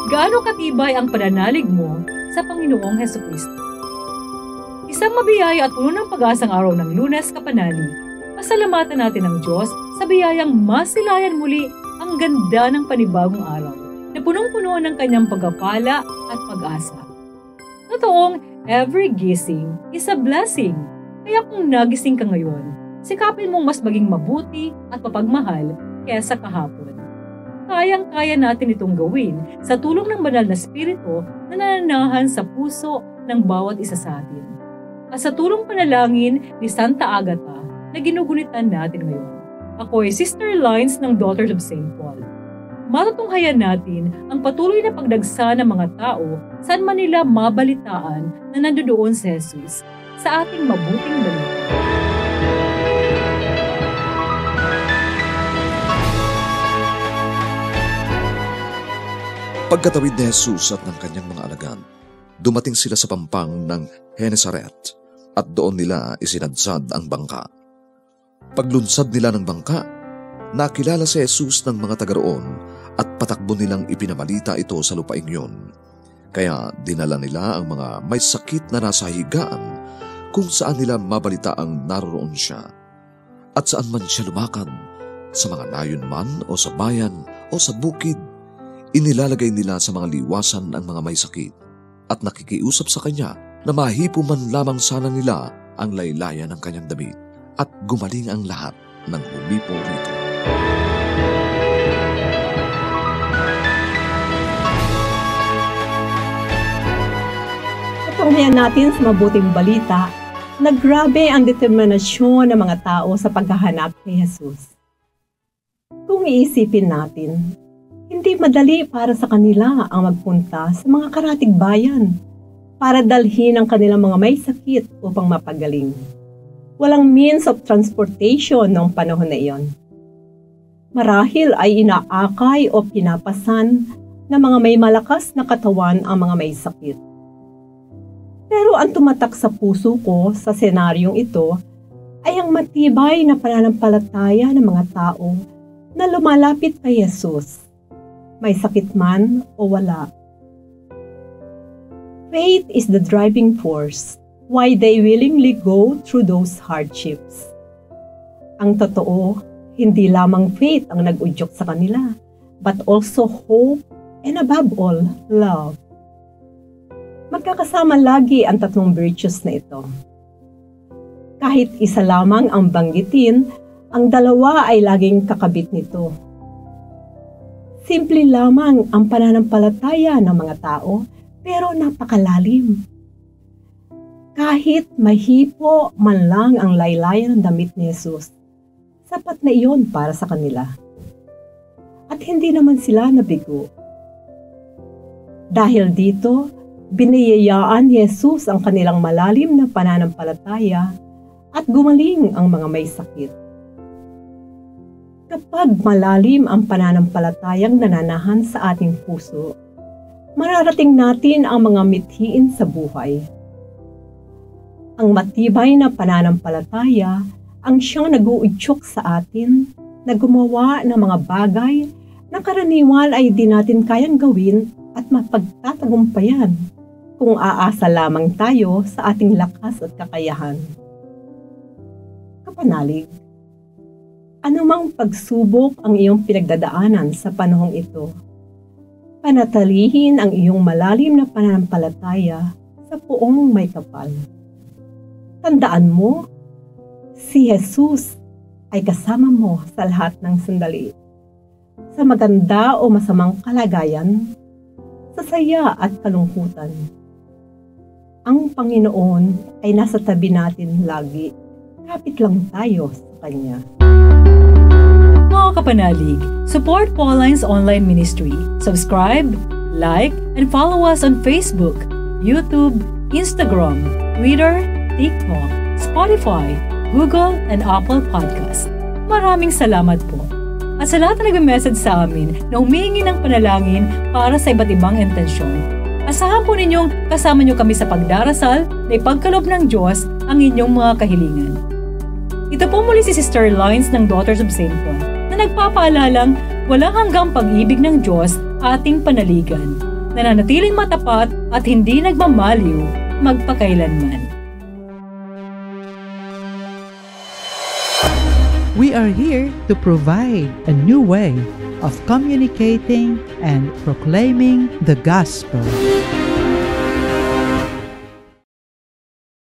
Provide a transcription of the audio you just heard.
Gaano katibay ang pananalig mo sa Panginoong Hesukristo? Isang mabiyaya at puno ng pag-asang araw ng Lunes, Kapanali. Pasalamatan natin ang Diyos sa biyayang masilayan muli ang ganda ng panibagong araw na punong-puno ng kanyang pagpapala at pag-asa. Totoong, every gising is a blessing. Kaya kung nagising ka ngayon, sikapin mong mas maging mabuti at mapagmahal kaysa kahapon. Kayang-kaya natin itong gawin sa tulong ng banal na spirito na nananahan sa puso ng bawat isa sa atin. At sa tulong panalangin ni Santa Agata na ginugunitan natin ngayon. Ako ay Sister Lines ng Daughters of St. Paul. Matutunghayan natin ang patuloy na pagdagsa ng mga tao saan man nila mabalitaan na nandoon si Jesus sa ating mabuting balita. Pagkatawid ni Jesus at ng kanyang mga alagad, dumating sila sa pampang ng Genesaret at doon nila isinadsad ang bangka. Paglunsad nila ng bangka, nakilala si Jesus ng mga taga roon at patakbo nilang ipinabalita ito sa lupaing yun. Kaya dinala nila ang mga may sakit na nasa higaan kung saan nila mabalitaang naroroon siya. At saan man siya lumakad, sa mga nayon man o sa bayan o sa bukid, inilalagay nila sa mga liwasan ang mga may sakit at nakikiusap sa kanya na mahipo man lamang sana nila ang laylayan ng kanyang damit at gumaling ang lahat ng humipo rito. Patunayan natin sa mabuting balita na grabe ang determinasyon ng mga tao sa paghahanap kay Jesus. Kung iisipin natin, hindi madali para sa kanila ang magpunta sa mga karatig bayan para dalhin ang kanilang mga may sakit upang mapagaling. Walang means of transportation noong panahon na iyon. Marahil ay inaakay o pinapasan ng mga may malakas na katawan ang mga may sakit. Pero ang tumatak sa puso ko sa senaryong ito ay ang matibay na pananampalataya ng mga tao na lumalapit kay Jesus. May sakit man o wala. Faith is the driving force why they willingly go through those hardships. Ang totoo, hindi lamang faith ang nag-udyok sa kanila, but also hope and above all, love. Magkakasama lagi ang tatlong virtues na ito. Kahit isa lamang ang banggitin, ang dalawa ay laging kakabit nito. Simple lamang ang pananampalataya ng mga tao, pero napakalalim. Kahit mahipo man lang ang laylayan ng damit ni Jesus, sapat na iyon para sa kanila. At hindi naman sila nabigo. Dahil dito, biniyayaan ni Jesus ang kanilang malalim na pananampalataya at gumaling ang mga may sakit. Kapag malalim ang pananampalatayang nananahan sa ating puso, mararating natin ang mga mithiin sa buhay. Ang matibay na pananampalataya ang siyang nag-uudyok sa atin na gumawa ng mga bagay na karaniwan ay di natin kayang gawin at mapagtatagumpayan kung aasa lamang tayo sa ating lakas at kakayahan. Kapanalig, anumang pagsubok ang iyong pinagdadaanan sa panahong ito, panatilihin ang iyong malalim na pananampalataya sa Poong may kapal. Tandaan mo, si Jesus ay kasama mo sa lahat ng sandali. Sa maganda o masamang kalagayan, sa saya at kalungkutan. Ang Panginoon ay nasa tabi natin lagi. Kapit lang tayo sa Kanya. Mga kapanalig, support Pauline's online ministry. Subscribe, like, and follow us on Facebook, YouTube, Instagram, Twitter, TikTok, Spotify, Google, and Apple Podcast. Maraming salamat po. At sa lahat na nag-message sa amin na humihingi ng panalangin para sa iba't ibang intensyon, asahan po ninyong kasama nyo kami sa pagdarasal na ipagkaloob ng Diyos ang inyong mga kahilingan. Ito po muli si Sister Lines ng Daughters of St. Paul na nagpapaalalang walang hanggang pag-ibig ng Diyos ating panaligan. nananatiling matapat at hindi nagmamaliw magpakailanman. We are here to provide a new way of communicating and proclaiming the gospel.